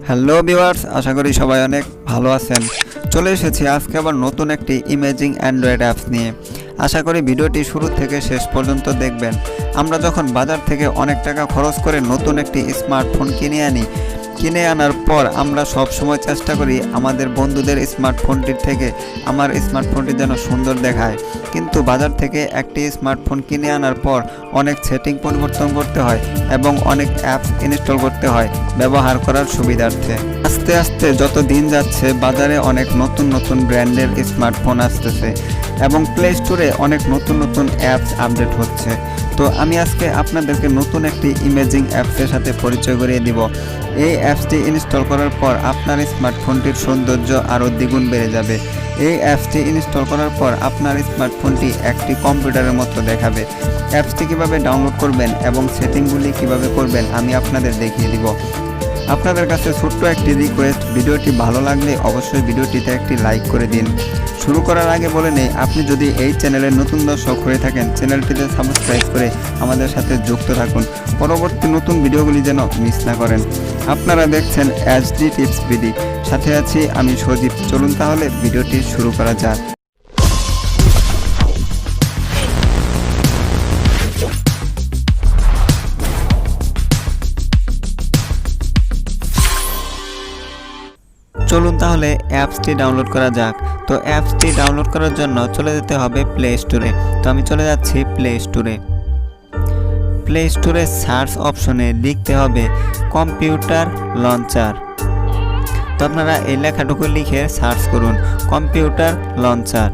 Hello viewers, আশা করি সবাই অনেক ভালো আছেন। চলে এসেছি আজকে আবার নতুন একটি ইমেজিং অ্যান্ড্রয়েড অ্যাপস নিয়ে। আশা করি ভিডিওটি শুরু থেকে শেষ পর্যন্ত দেখবেন। আমরা যখন বাজার থেকে অনেক টাকা খরচ করে নতুন একটি স্মার্টফোন কিনে আনার পর আমরা সব সময় চেষ্টা করি আমাদের বন্ধুদের স্মার্টফোনটির থেকে আমার স্মার্টফোনটি যেন সুন্দর দেখায়। কিন্তু বাজার থেকে একটি স্মার্টফোন কিনে আনার পর অনেক সেটিং পরিবর্তন করতে হয় এবং অনেক অ্যাপস ইনস্টল করতে হয় ব্যবহার করার সুবিধার্থে। আস্তে আস্তে যত দিন যাচ্ছে বাজারে অনেক নতুন ব্র্যান্ডের স্মার্টফোন আসতেছে এবং প্লে স্টোরে অনেক নতুন অ্যাপস আপডেট হচ্ছে। তো আমি আজকে আপনাদেরকে নতুন একটি ইমেজিং অ্যাপসের সাথে পরিচয় করিয়ে দিব। এই অ্যাপসটি ইনস্টল করার পর আপনার স্মার্টফোনটির সৌন্দর্য আরও দ্বিগুণ বেড়ে যাবে। এই অ্যাপসটি ইনস্টল করার পর আপনার স্মার্টফোনটি একটি কম্পিউটারের মতো দেখাবে। অ্যাপসটি কিভাবে ডাউনলোড করবেন এবং সেটিংগুলি কিভাবে করবেন আমি আপনাদের দেখিয়ে দিব। আপনাদের কাছে ছোট্ট একটি রিকোয়েস্ট, ভিডিওটি ভালো লাগলে অবশ্যই ভিডিওটিতে একটি লাইক করে দিন। শুরু করার আগে বলে নেই, আপনি যদি এই চ্যানেলের নতুন দর্শক হয়ে থাকেন চ্যানেলটিতে সাবস্ক্রাইব করে আমাদের সাথে যুক্ত থাকুন, পরবর্তী নতুন ভিডিওগুলি যেন মিস না করেন। আপনারা দেখছেন এইচডি টিপস বিডি, সাথে আছি আমি সজীব। চলুন তাহলে ভিডিওটি শুরু করা যাক। চলুন তাহলে অ্যাপসটি ডাউনলোড করা যাক। তো অ্যাপসটি ডাউনলোড করার জন্য চলে যেতে হবে প্লে স্টোরে। তো আমি চলে যাচ্ছি প্লে স্টোরে সার্চ অপশনে লিখতে হবে কম্পিউটার লঞ্চার। তো আপনারা এই লেখাটুকু লিখে সার্চ করুন কম্পিউটার লঞ্চার।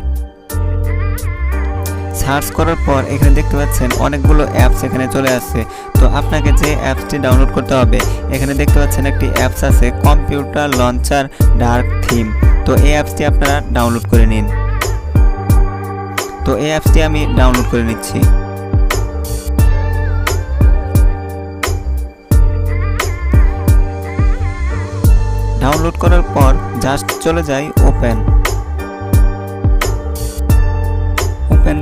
সার্চ করার পর এখানে দেখতে পাচ্ছেন অনেকগুলো অ্যাপস এখানে চলে আসছে। তো আপনাকে যে অ্যাপসটি ডাউনলোড করতে হবে, এখানে দেখতে পাচ্ছেন একটি অ্যাপস আছে কম্পিউটার লঞ্চার ডার্ক থিম। তো এই অ্যাপসটি আপনারা ডাউনলোড করে নিন। তো এই অ্যাপসটি আমি ডাউনলোড করে নিচ্ছি। ডাউনলোড করার পর জাস্ট চলে যাই ওপেন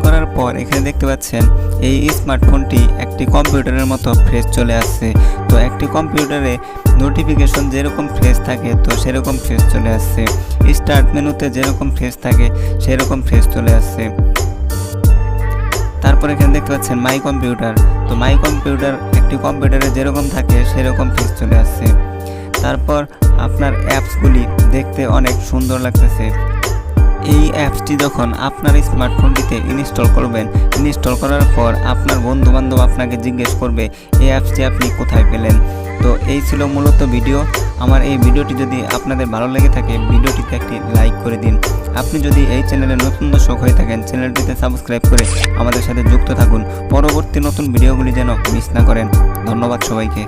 করার পর এখানে দেখতে পাচ্ছেন এই স্মার্টফোনটি একটি কম্পিউটারের মতো ফ্রেশ চলে আসছে। তো একটি কম্পিউটারে নোটিফিকেশন যেরকম ফ্রেশ থাকে তো সেরকম ফ্রেশ চলে আসছে, স্টার্ট মেনুতে যেরকম ফ্রেশ থাকে সেরকম ফ্রেশ চলে আসছে। তারপর এখানে দেখতে পাচ্ছেন মাই কম্পিউটার। তো মাই কম্পিউটার একটি কম্পিউটারে যেরকম থাকে সেরকম ফ্রেশ চলে আসছে। তারপর আপনার অ্যাপসগুলি দেখতে অনেক সুন্দর লাগতেছে। এই অ্যাপসটি যখন আপনার স্মার্টফোনটিতে ইনস্টল করবেন, ইনস্টল করার পর আপনার বন্ধুবান্ধব আপনাকে জিজ্ঞেস করবে এই অ্যাপসটি আপনি কোথায় পেলেন। তো এই ছিল মূলত ভিডিও। আমার এই ভিডিওটি যদি আপনাদের ভালো লেগে থাকে ভিডিওটিতে একটি লাইক করে দিন। আপনি যদি এই চ্যানেলের নতুন দর্শক হয়ে থাকেন চ্যানেলটিতে সাবস্ক্রাইব করে আমাদের সাথে যুক্ত থাকুন, পরবর্তী নতুন ভিডিওগুলি যেন মিস না করেন। ধন্যবাদ সবাইকে।